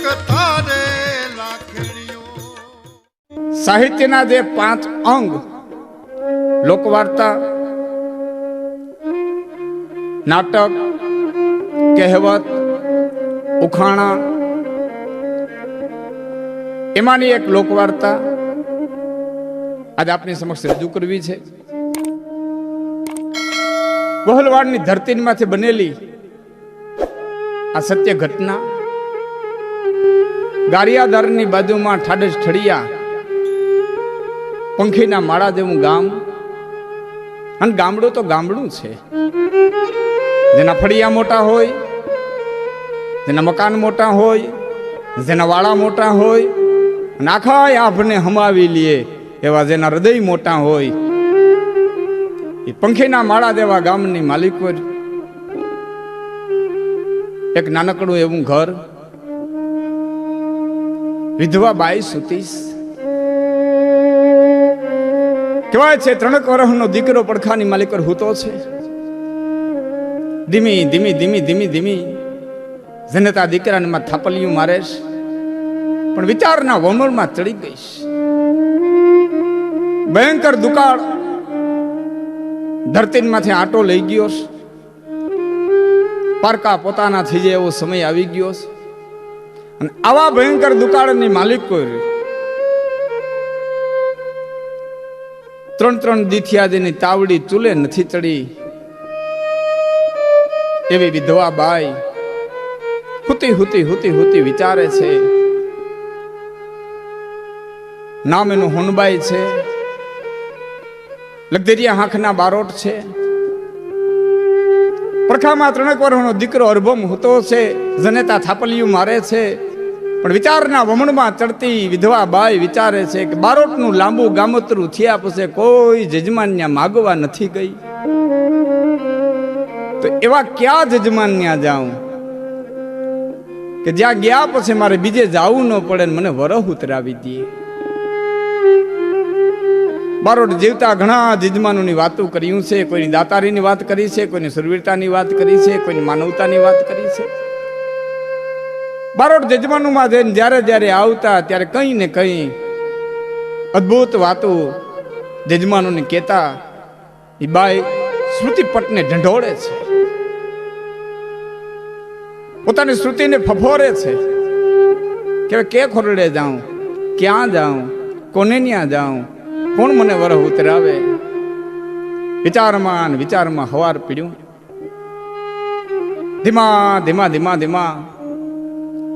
તારે લાખણીઓ. સાહિત્યના જે 5 અંગ લોકવાર્તા, નાટક, કહેવત, ઉખાણા, એમાંની એક લોકવાર્તા આજે આપની સમક્ષ રજૂ કરવી છે. વહલવાડની ધરતીમાંથી બનેલી આ સત્ય ઘટના. ગારિયાદારની બાજુમાં ઠાડસ ઠળિયા, પંખીના માળા જેવું ગામ. અને ગામડું તો ગામડું છે, જેના ફળિયા મોટા હોય, જેના મકાન મોટા હોય, જેના વાળા મોટા હોય, અને આખા આભને હમાવી લે એવા જેના હૃદય મોટા હોય, એ પંખીના માળા જેવા ગામની માલિકો. એક નાનકડું એવું ઘર, વિધવા બાઈ સુતીશ. કહેવાય છે 3 વર્ષનો દીકરો પડખાની માલિક હૂતો છે. ધીમી ધીમી ધીમી ધીમી ધીમી જનતા દીકરાને માં થાપલિયું મારેશ, પણ વિચારના વમળમાં ચડી ગઈશ. ભયંકર દુકાળ ધરતીમાંથી આટો લઈ ગયો. પારકા પોતાના થઈ જાય એવો સમય આવી ગયો. અને આવા ભયંકર દુકાળની માલિક કોઈ 3 દીથિયા જેની તાવડી ચૂલે નથી ચડી એવી વિધવા બાઈ હુતી હુતી હુતી હુતી વિચારે છે. નામ એનું હોનબાઈ છે, લગદરિયા હાંખના બારોટ છે. પડખામાં 3 વર્ષનો દીકરો અરબમ હતો છે, જનેતા થાપલિયું મારે છે. પણ વિચારના વમણમાં ચડતી વિધવા બાઈ વિચારે છે કે બારોટનું લાંબુ ગામતરું થયા પછી કોઈ જજમાન્યા માગવા નથી ગઈ, તો એવા ક્યાં જજમાન્યા જાઉં કે જ્યાં ગયા પછી મારે બીજે જવું ન પડે ને મને વરહ ઉતરાવી દે. બારોટ જીવતા ઘણા જજમાનોની વાતો કર્યું છે. કોઈની દાતારીની વાત કરી છે, કોઈની સુરવીરતાની વાત કરી છે, કોઈની માનવતાની વાત કરી છે. બારોટ જજમાનોમાં જઈને જ્યારે જ્યારે આવતા ત્યારે કંઈ ને કંઈ અદ્ભુત વાતો જજમાનોને કહેતા. એ બાઈ શ્રુતિપટને ઢંઢોળે છે, પોતાની શ્રુતિને ફફોરે છે કે કે ખોરડે જાઉં, ક્યાં જાઉં, કોને ત્યાં જાઉં, કોણ મને વરહ ઉતરાવે. વિચારમાં વિચારમાં હવાર પીડ્યું. ધીમા ધીમા ધીમા ધીમા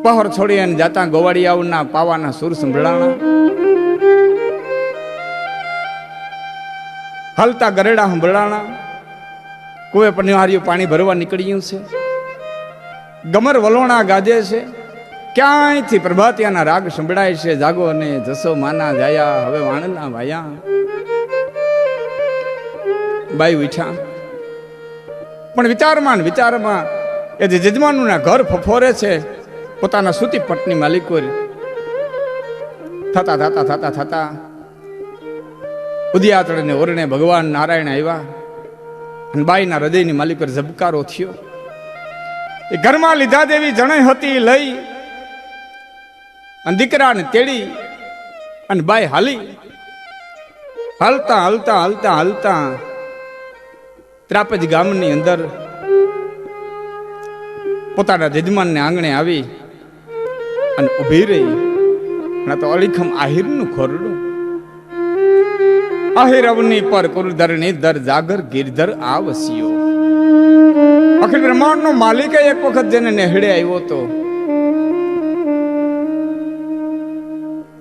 પહોર છોડી અને જાતા ગોવાળિયાઓના પાવાના સુર સંભળાણા. હલતા ગરેડા સંભળાણા. કુએ પર નિહાર્યું પાણી ભરવા નીકળ્યું છે. ગમર વલોણા ગાજે છે. ક્યાંયથી પ્રભાતિયાના રાગ સંભળાય છે. જાગો અને જસો માના જાયા, હવે વાણના વાયા. બાઈ ઉઠ્યા, પણ વિચારમાં વિચારમાં એ જે જજમાનોના ઘર ફફોરે છે પોતાના સૂતી પટની માલિકો થતા થતા થતા થતા ઉદયાતળને ઓરણે ભગવાન નારાયણ આવ્યા. અને બાઈના હૃદયની માલિકો ઝબકારો થયો. એ ઘરમાં લીધા દેવી જણે હતી લઈ અને દીકરાને તેડી અને બાઈ હાલી. હાલતા હાલતા હાલતા હાલતા ત્રાપજ ગામની અંદર પોતાના જજમાનને આંગણે આવી અને ઉભી રહી. તો અલીખમ આહિરનું ખોરડું. આહિર અવની પર કુરધર નિધર જાગર ગિરધર આવસ્યો. અખિલ બ્રહ્માંડનો માલિક એક વખત જેને નેહડે આવ્યો તો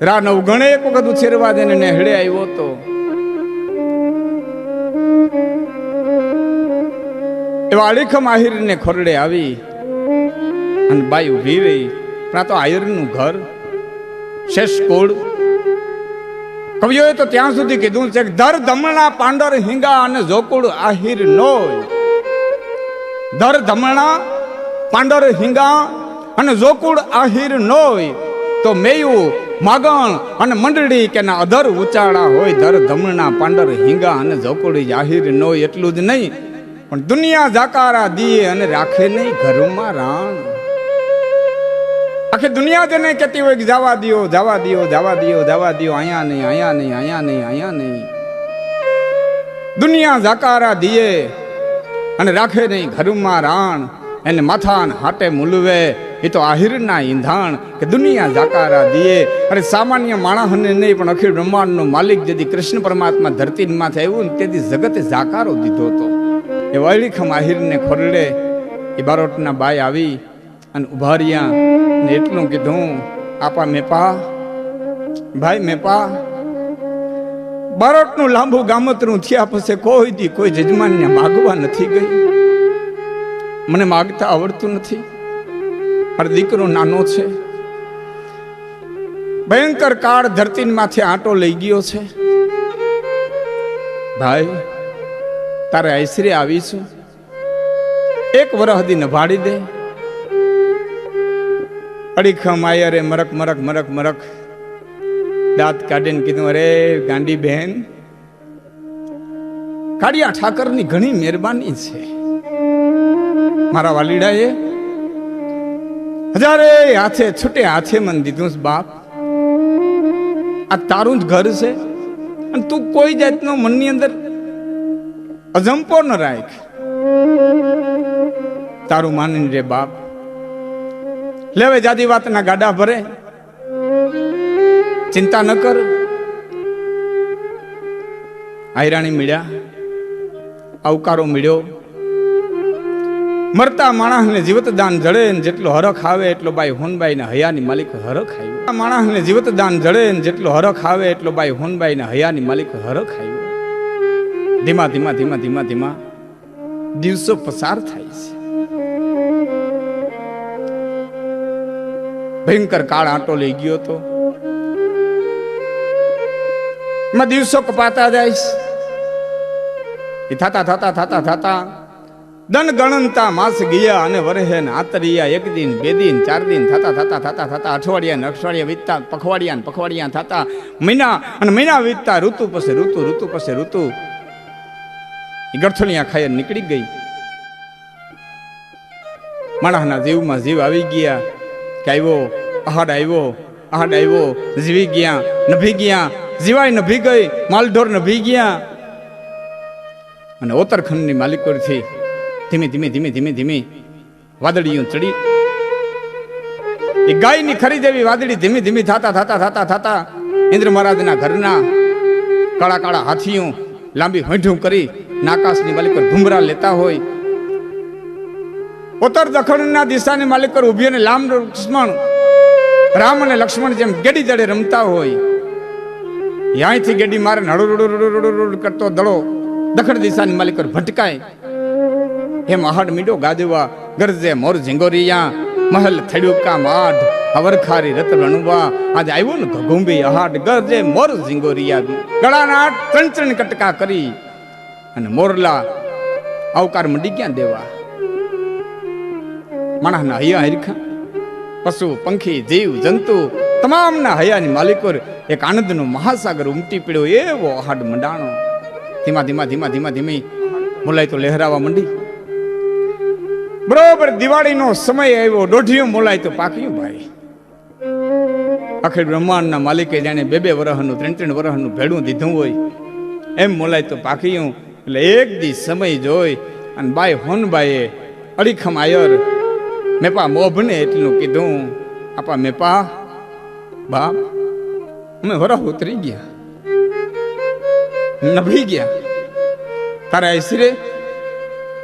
રા નવગણે એક વખત ઉછેરવા જેને નેહડે આવ્યો તો એવા અલીખમ આહિરને ખોરડે આવી અને બાઈ ઉભી રહી. પણ આ તો આહિરનું ઘર, શેષ કુળ. કવિઓએ તો ત્યાં સુધી કીધું છે કે ધર ધમણા પાંડર હિંગા અને જોકુળ આહિર નોય. ધર ધમણા પાંડર હિંગા અને જોકુળ આહિર નોય. તો મેયું માગણ અને મંડળી કે ના અધર ઉચાળા હોય. ધર ધમણા પાંડર હિંગા અને જોકુળ આહિર નોય. એટલું જ નહીં પણ દુનિયા જાકારા દીએ અને રાખે નહીં ઘરમાં રાણ. આખી દુનિયા તેને કહેતી હોય કે જવા દિયો, જવા દિયો, જવા દિયો, જવા દિયો, અહીંયા નહીં, અહીંયા નહીં, અહીંયા નહીં, અહીંયા નહીં. દુનિયા જાકારા દિયે અને રાખે નહીં ઘરમાં રાણ, એને માથાન હાટે મૂલવે, એ તો આહિરના ઈંધાણ કે દુનિયા જાકારા દિયે. અરે સામાન્ય માણસને નહીં પણ અખિલ બ્રહ્માંડનો માલિક જેથી કૃષ્ણ પરમાત્મા ધરતી માથે આવ્યું ને તેથી જગતે જાકારો દીધો હતો. એ વળીખમ આહિરને ખોરડે એ બારોટના બાઈ આવી અને ઉભા રહ્યા ને એટલું કીધું, આપા મેપા, ભાઈ મેપા. બારોટનું લાંબુ ગામતરું થયા પછી કોઈ દી કોઈ જજમાનને માગવા નથી ગઈ. મને માગતા આવડતું નથી, મારો દીકરો નાનો છે, ભયંકર કાળ ધરતી માથે આંટો લઈ ગયો છે. ભાઈ તારે આશરે આવીશું, એક વરસ દી નભાડી દે. અડીખમ આયરે મરક મરક મરક મરક દાંત કાઢીને કીધું, અરે ગાંડી બહેન, કાળિયા ઠાકરની ઘણી મહેરબાની છે. મારા વાલીડાએ હજારે હાથે છૂટે હાથે મને દીધું છે બાપ. આ તારું જ ઘર છે અને તું કોઈ જાતનો મનની અંદર અજંપો ન રાખ. તારું માનીને રે બાપ. લેવે જાદી વાતના ગાડા ભરે, ચિંતા ન કર. આયરાણી મળ્યા, આવકારો મળ્યો. મરતા માણસને જીવત દાન જડે ને જેટલો હરખ આવે એટલો બાઈ હોનબાઈ ના હયાની માલિક હરખ આવ્યો. માણસને જીવત દાન જડે ને જેટલો હરખ આવે એટલો બાઈ હોનબાઈ ના હયાની માલિક હરખ આવ્યો. ધીમા ધીમા ધીમા ધીમા ધીમા દિવસો પસાર થાય છે. ભયંકર કાળ આંટો લઈ ગયો તો એમાં દિવસો કપાતા જાય. એ થતા થતા થતા થતા દન ગણનતા માસ ગયા અને વરહે ને આતરિયા. એક દિન, બે દિન, 4 દિન થતા થતા થતા થતા અઠવાડિયા ને અઠવાડિયા વીતતા, પખવાડિયા ને પખવાડિયા થતા, મહિના અને મહિના વીતતા, ઋતુ પછી ઋતુ, ઋતુ પછી ઋતુ. એ ગઠણિયા ખાઈ નીકળી ગઈ. માણસના જીવમાં જીવ આવી ગયા કે આવ્યો, આહાડ આવ્યો, આહાડ આવ્યો, જીવી ગયા, નભી ગયા, જીવાય નભી ગઈ, માલઢોર નભી ગયા. અને ઓતરખંડની માલિકોથી ધીમે ધીમે ધીમે ધીમે ધીમે વાદળીયું ચડી. એ ગાયની ખરી જેવી વાદળી ધીમે ધીમે થતા થતા થતા થતા ઇન્દ્ર મહારાજના ઘરના કાળા કાળા હાથીઓ લાંબી હોંઠું કરી નાકાશની માલિક પર ઘુમરા લેતા હોય. ઉત્તર દક્ષિણના દિશાની માલિક પર ઉભી અને રામ અને લક્ષ્મણ જેમ ગેડી જડે રમતા હોય. ત્યાંથી ગેડી મારે હળુડ કરતો દડો દક્ષિણ દિશાની માલિક પર ભટકાય. એમ આહડ મીડો ગાજવા ગરજે મોર ઝીંગોરિયા, મહલ થડુકા માઢ અવરખારી રત રણુવા. આજે આવ્યો ને ઘઘુંબી આહાડ ગરજે મોર ઝીંગોરિયા. ગળાના ત્રણ કટકા કરી અને મોરલા આવકાર મંડી ક્યાં દેવા. માણસના હૈયા હરખા, પશુ પંખી જીવ જંતુ તમામના હૈયાની માલિકો એક આનંદનો મહાસાગર ઉમટી પડ્યો. એવો આહાડ મંડાણો. ધીમા ધીમા ધીમા ધીમા ધીમી મોલાઈ તો લહેરાવા મંડી. બરોબર દિવાળીનો સમય આવ્યો, દોઢિયું મોલાય તો પાક્યું ભાઈ. અખિલ બ્રહ્માંડના માલિકે જાણે 2 વર્ષનું 3 વર્ષનું ભેડું દીધું હોય એમ મોલાય તો પાક્યું. એટલે એક દી સમય જોઈ અને બાઈ હોનબાઈએ અડીખમ આયર મેપા મોભને એટલું કીધું, આપા મેપા બાપ, અમે વરહ ઉતરી ગયા, નભી ગયા, તારા આશરે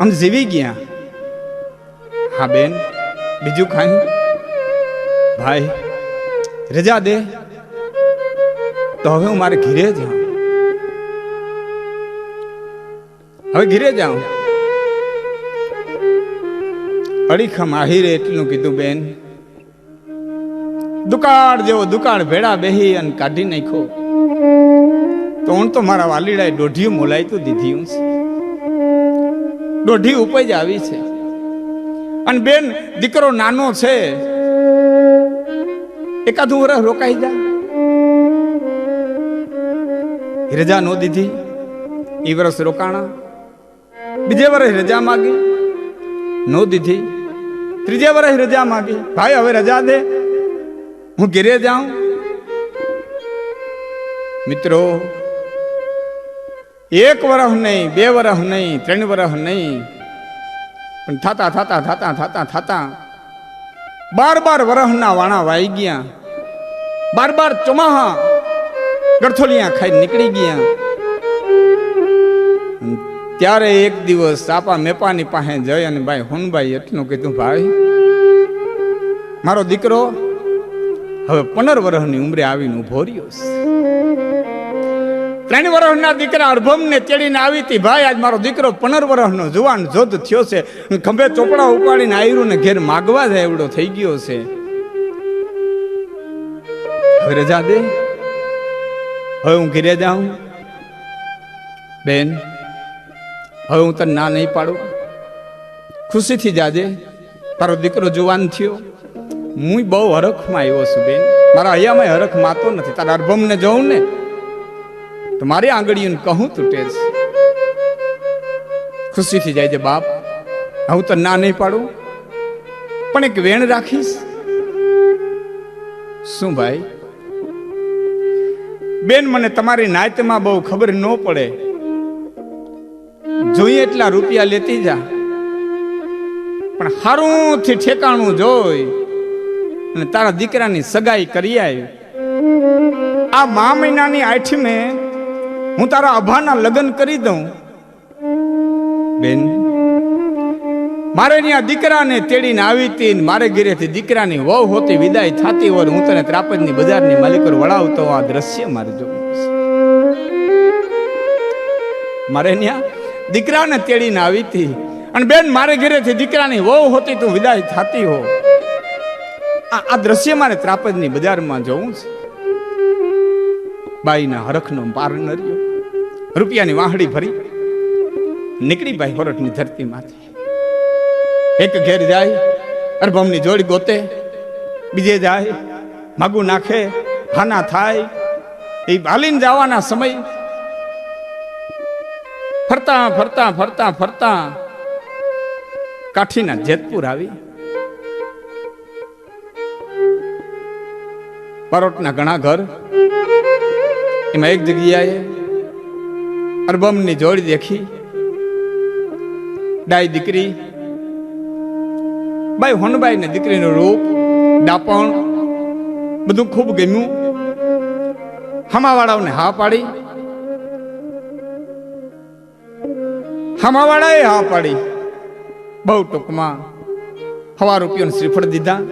અમે જીવી ગયા. હા બેન, બીજું ખાઈ ભાઈ રજા દે તો હવે હું મારે ઘીરે જાઉં, હવે ઘીરે જાઉં. અડીખમ આહિરે એટલું કીધું, બેન દુકાળ જેવો દુકાળ ભેડા બેહી અને કાઢી નાખો તો હું તો મારા વાલીડાએ દોઢિયું મોલાઈ તો દીધી હું છે, દોઢી ઉપજ આવી છે. અને બેન દીકરો નાનો છે, એકાદું વર્ષ રોકાઈ જા. રજા નો દીધી, એ વર્ષ રોકાણા. બીજે વર્ષ રજા માગી, નો દીધી. ત્રીજે વર્ષ રજા માગી, ભાઈ હવે રજા દે. હું ઘેરે જાઉં? મિત્રો, 1 વર્ષ નહીં, 2 વર્ષ નહીં, 3 વર્ષ નહીં, પણ થાતા થાતા થાતા થાતા થાતા 12 વર્ષના વાણા વાઈ ગયા. 12 ચોમાહા ગરથોલિયા ખાઈ નીકળી ગયા. ત્યારે એક દિવસ સાપા મેપાની પાસે જઈ અને ભાઈ હોનભાઈ એટલું કીધું, ભાઈ મારો દીકરો હવે 15 વર્ષની ઉંમરે આવીને ઉભો રહ્યો છે. 3 વર્ષના દીકરા અરભમને તેડીને આવી હતી. ભાઈ આજ મારો દીકરો 15 વર્ષનો જુવાન જોધ થયો છે, ખંભે ચોપડા ઉપાડીને આયરુને ઘેર માગવા જાય એવડો થઈ ગયો છે. હવે રજા દે, હવે હું ઘેરે જાઉં. બેન, હવે હું તને ના નહીં પાડું, ખુશીથી જાજે. તારો દીકરો જુવાન થયો. હું બહુ હરખમાં આવ્યો છું બેન, મારા હૈયામાં હરખ માતો નથી. તારા અરભમને જોઉં ને તો મારી આંગળીઓને કહું તૂટે છે. ખુશીથી જાય છે બાપ, હું તને ના નહીં પાડું, પણ એક વેણ રાખીશ. શું ભાઈ? બેન, મને તમારી નાયતમાં બહુ ખબર ન પડે, જોઈએ એટલા રૂપિયા લેતી જા, પણ હારુંથી ઠેકાણું જોઈ અને તારા દીકરાની સગાઈ કરી આવી. આ મા મહિનાની 8મે હું તારા અભાના લગ્ન કરી દઉં. બેન, મારે ત્યાં દીકરાને તેડીને આવી હતી, મારે ઘરેથી દીકરાની વહુ હોતી વિદાય થતી હોય, હું તને ત્રાપજની બજારની માલિકોર વળાવતો આ દ્રશ્ય મારે જોવું છે. મારે ત્યાં દીકરાને તેડીને આવી હતી, અને બેન મારે ઘરેથી દીકરાની વહુ હોતી તું વિદાય થતી હો. આ દ્રશ્ય મારે ત્રાપજની બજારમાં જોવું છે. બાઈના હરખનો પાર ન રહ્યો. રૂપિયાની વાહડી ભરી નીકળી ભાઈ હોરઠની ધરતીમાંથી. એક ઘેર જાય, અરભમની જોડી ગોતે, બીજે જાય, માગું નાખે, હાના થાય. એ હાલીને જવાના સમય ફરતા ફરતા ફરતા ફરતા કાઠીના જેતપુર આવી. પરોટના ઘણા ઘર, એમાં એક જગ્યાએ અરબમની જોડી દેખી. ડાઈ દીકરી, બાઈ હોનબાઈ ને દીકરીનું રૂપ, ડાપણ બધું ખૂબ ગમ્યું. હમાવાળાઓને હા પાડી, હમાવાળાએ હા પાડી. બહુ ટૂંકમાં 1,000 રૂપિયાનું શ્રીફળ દીધા.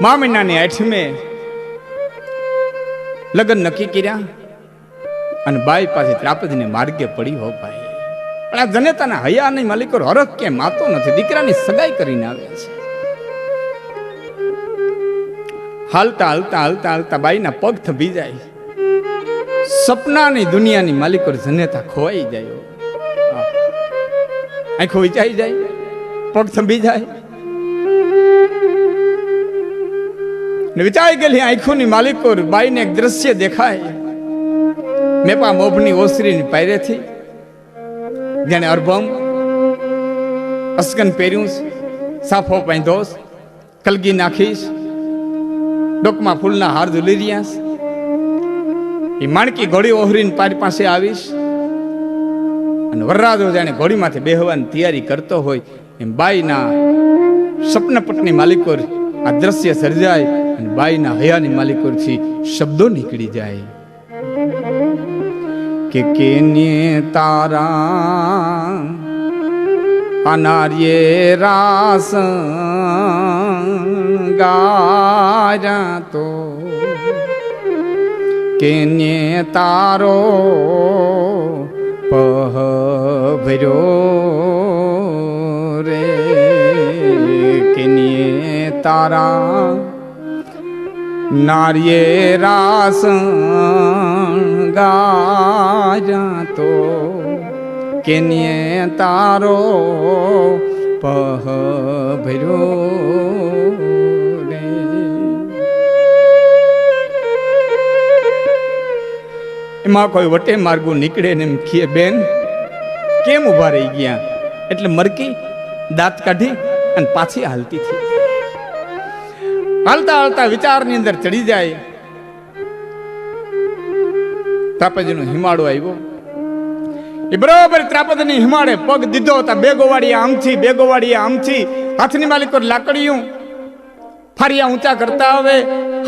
મા મહિનાની 8મે લગ્ન નક્કી કર્યા અને બાઈ પાસે ત્રાપજને માર્ગે પડી. હો ભાઈ, પણ આ જનેતાના હૈયાની માલિકો હરખ કે માતો નથી, દીકરાની સગાઈ કરીને આવ્યા છે. હાલતા હાલતા હાલતા હાલતા બાઈના પગ થંભી જાય. સપનાની દુનિયાની માલિકો જનેતા ખોવાઈ જાય. આંખો વિચાઈ જાય, પગ થંભી જાય. વિચારી ગયેલી આંખોની માલિકો બાઈને એક દ્રશ્ય દેખાય. મેપા મોભની ઓસરીની પાયરેથી જેને અરભમ અસગન પહેર્યું, સાફો બાંધોસ, કલગી નાખીશ, ડોકમાં ફૂલના હાર ઝૂલી રહ્યા. એ માણકી ઘોડી ઓહરીને પારી પાસે આવીશ અને વરરાજો જાણે ઘોડીમાંથી બેહવાની તૈયારી કરતો હોય એમ બાઈના સપનપટની માલિકો આ દ્રશ્ય સર્જાય અને બાઈના હયાની માલિકોથી શબ્દો નીકળી જાય કે કેને તારા અનાર્યે રાસ ગાયા તો કેને તારો પહભર્યો રે, કેને તારા નાર્યે રાસ ગાયા તો કેને તારો પહભર્યો રે. એમાં કોઈ વટે માર્ગું નીકળે ને એમ ખીએ બેન કેમ ઉભા રહી ગયા? એટલે મરકી દાંત કાઢી અને પાછી હાલતી થઈ જાય. હાલતા હાલતા વિચારની અંદર ચડી જાય. ત્રાપજનો હિમાળો આવ્યો. એ બરોબર ત્રાપજની હિમાળે પગ દીધો હતા. બે ગોવાળિયા આમથી, બે ગોવાળિયા આમથી. હાથની માલિકો લાકડીયું ફારિયા ઊંચા કરતા આવે,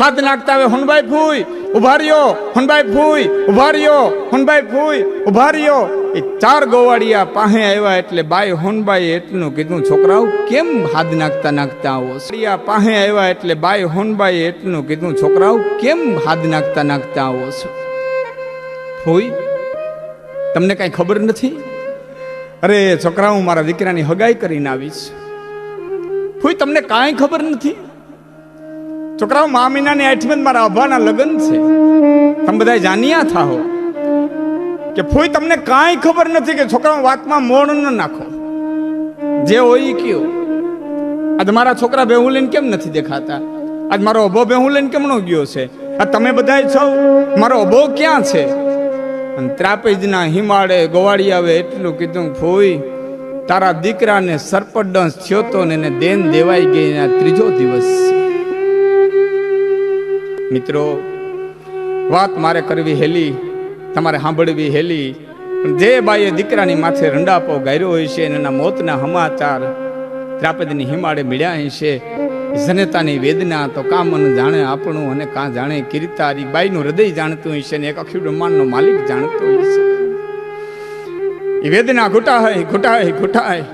હાથ નાખતા આવે. હોનભાઈ ફૂઈ ઉભા રહ્યો, હોનભાઈ ફૂઈ ઉભા રહ્યો, હોનભાઈ ફૂઈ ઉભા રહ્યો. એ ચાર ગોવાળિયા પાસે આવ્યા એટલે બાઈ હોનબાઈ એટલું કીધું, છોકરાઓ કેમ હાથ નાખતા નાખતા આવો છો? પાસે આવ્યા એટલે બાઈ હોનબાઈ એટલું કીધું, છોકરાઓ કેમ હાથ નાખતા નાખતા આવો છો? ફૂઈ તમને કઈ ખબર નથી? અરે છોકરા, હું મારા દીકરાની હગાઈ કરીને આવીશ. ફૂઈ તમને કાંઈ ખબર નથી? છોકરાઓ, મા મહિનાની 8મી મારા અભાના લગ્ન છે. તમે બધા જાણ્યા થાઓ કે ફૂઈ તમને કાંઈ ખબર નથી કે છોકરાઓ વાતમાં મોણ ન નાખો. જે હોય કયો. આજ મારા છોકરા બેહું લઈને કેમ નથી દેખાતા? આજ મારો અભો બેહું લઈને કેમ નો ગયો છે? આ તમે બધા છો, મારો અભો ક્યાં છે? અને ત્રાપજના હિમાળે ગોવાળી આવે એટલું કીધું, ફૂઈ તારા દીકરાને સરપડંસ થયો તો ને એને દેન દેવાઈ ગઈ. આ 3જો દિવસ. મિત્રો, વાત મારે કરવી હેલી, તમારે સાંભળવી હેલી. પણ જે બાઈએ દીકરાની માથે રંડાપો ગાર્યો હોય છે, એના મોતના સમાચાર ત્રાપજની હિમાળે મળ્યા હશે. જનતાની વેદના તો કા મન જાણે આપણું, અને કા જાણે કીર્તારી. બાઈનું હૃદય જાણતું હશે ને એક અખિલ બ્રહ્માંડનો માલિક જાણતો હશે. એ વેદના ઘૂંટાય ઘૂંટાય ઘૂંટાય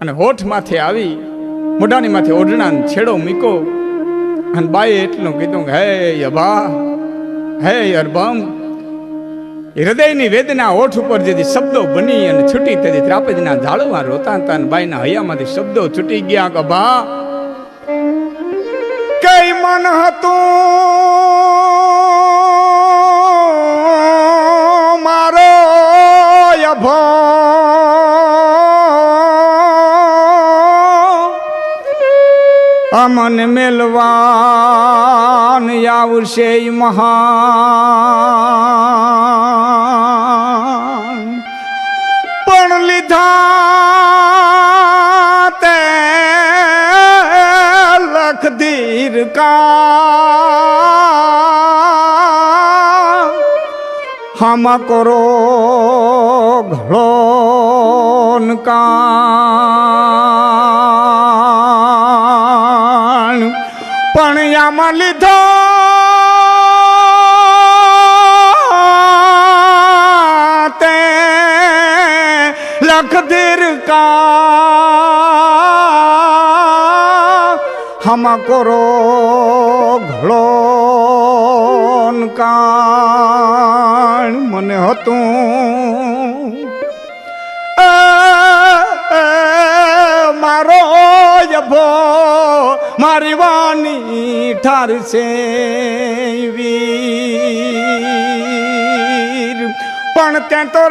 અને હોઠ માથે આવી, મોઢાની માથે ઓઢણાનો છેડો મૂકો. અને બાઈએ એટલું કીધું, હે અભા, હે અરબમ. હૃદયની વેદના હોઠ ઉપર જેથી શબ્દો બની અને છૂટી તેથી ત્રાપજના ઝાડમાં રોતા હતા. અને બાઈના હૈયામાંથી શબ્દો છૂટી ગયા. અભા, કઈ મન હતું મારો અભો, અમન મેલવાન આવશે મહાન. પણ લીધા તે લખ ધીર કા, હમ કરો ઘળોન કા. પણ આમાં લીધો તે લખ ધીર કા, હમ કરો ઘળોન કા. મને હતું મારો અભો મારી વાની ઠાર છે વીર. પણ ત્યાં તો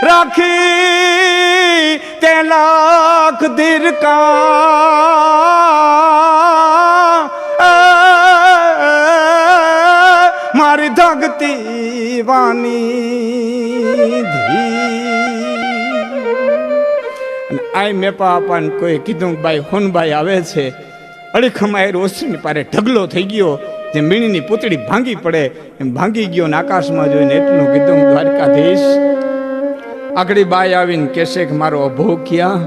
રાખી તે લાખ ધીર કા. મારી ધગતી વાની ધી. આઈ મેપા આપાને કોઈ કીધું, બાઈ હોનબાઈ આવે છે. અડીખમાય રોશની પારે ઢગલો થઈ ગયો. જે મીણીની પૂતળી ભાંગી પડે એમ ભાંગી ગયો. ને આકાશમાં જોઈને એટલું કીધું, દ્વારકાધીશ. આગળી બાઈ આવીને કહેશે કે મારો અભો ક્યાં?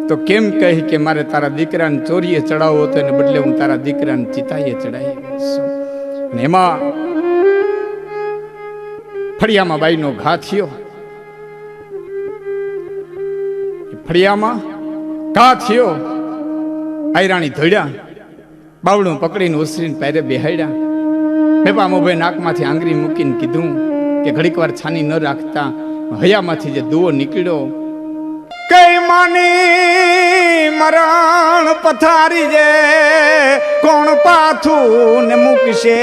તો કેમ કહી કે મારે તારા દીકરાને ચોરીએ ચડાવવો હતો, એને બદલે હું તારા દીકરાને ચિતાઈએ ચડાવી. અને એમાં ફળિયામાં બાઈનો ઘા થયો. ફળિયામાં ઘા થયો. આયરાણી ધોડ્યા, બાવડું પકડીને ઉસરીને પેરે બેહાડ્યા. બેપા મોભાઈ નાકમાંથી આંગળી મૂકીને કીધું કે ઘડીક વાર છાની ન રાખતા. હૈયામાંથી જે દુઓ નીકળ્યો, કઈ માની મરણ પથારી જે કોણ પાથું ને મૂકશે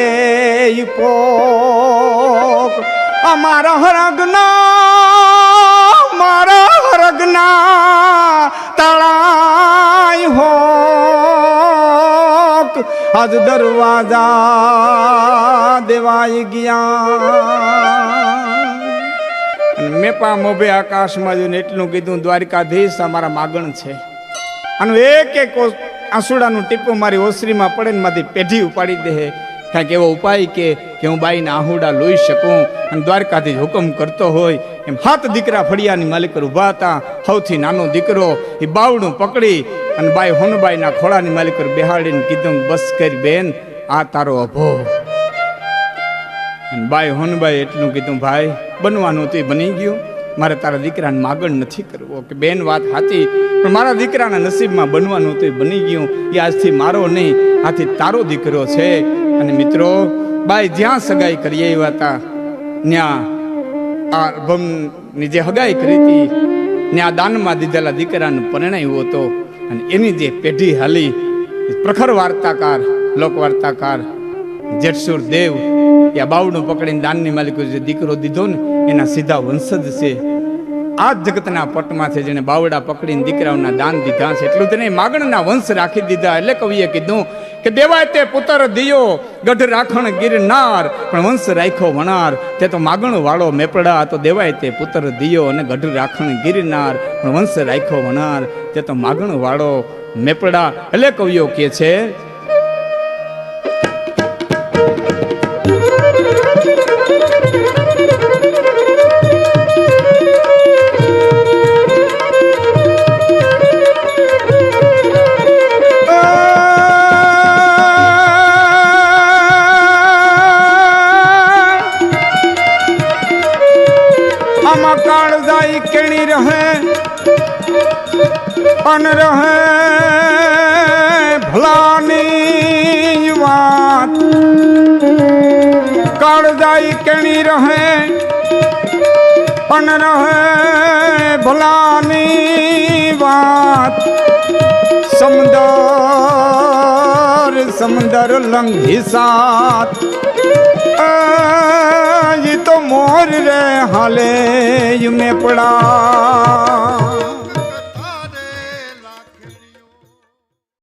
ઈ પોક. અમારા હરગના તળાઈ હોક. આજ દરવાજા દેવાઈ ગયા. મેં પા મોભે આકાશમાં જોઈને એટલું કીધું, દ્વારકાધીશ અમારા માગણ છે. આનું એક એક આંસુડાનું ટીપું મારી ઓસરીમાં પડે ને માંથી પેઢી ઉપાડી દે. કાંઈક એવો ઉપાય કે હું બાઈના આહુડા લોહી શકું. અને દ્વારકાધીશ હુકમ કરતો હોય એમ 7 દીકરા ફળિયાની માલિકર ઊભા હતા. સૌથી નાનો દીકરો એ બાવડું પકડી અને બાઈ હોનબાઈના ખોળાની માલિકર બેહાડીને કીધું, બસ કરી બેન, આ તારો અભો. અને બાઈ હોનબાઈ એટલું કીધું, ભાઈ બનવાનું હતું એ બની ગયું, મારે તારા દીકરાને માગણ નથી કરવો. કે બેન વાત સાચી, પણ મારા દીકરાના નસીબમાં બનવાનું હતું એ બની ગયું. એ આજથી મારો નહીં, આથી તારો દીકરો છે. અને મિત્રો, બાઈ જ્યાં સગાઈ કરી આવ્યા હતા ત્યાં આ અભમની જે હગાઈ કરી હતી ત્યાં દાનમાં દીધેલા દીકરાને પરણાવ્યો હતો. અને એની જે પેઢી હાલી, પ્રખર વાર્તાકાર, લોક વાર્તાકાર જેઠસુર દેવ એ બાવડું પકડીને દાનની માલિકો જે દીકરો દીધો ને એના સીધા વંશજ છે. આ જગતના પટમાં છે જેને બાવડા પકડીને દીકરાઓના દાન દીધા છે. એટલું તેને માગણના વંશ રાખી દીધા. એટલે કવિએ કીધું કે દેવાય તે પુત્ર દિયો, ગઢ રાખણ ગિરનાર, પણ વંશ રાખ્યો વણાર. તે તો માગણ વાળો મેપડા. તો દેવાય તે પુત્ર દિયો અને ગઢ રાખણ ગિરનાર, પણ વંશ રાખ્યો વણાર. તે તો માગણ વાળો મેપડા. એટલે કવિઓ કે છે, કાળજાઈ કેણી રહે અન રહે ભલાની વાત. કાળજાઈ કેણી રહે અન રહે ભલાની વાત. સમંદર લંઘી સાત, ये तो मोर रे हाले में पड़ा.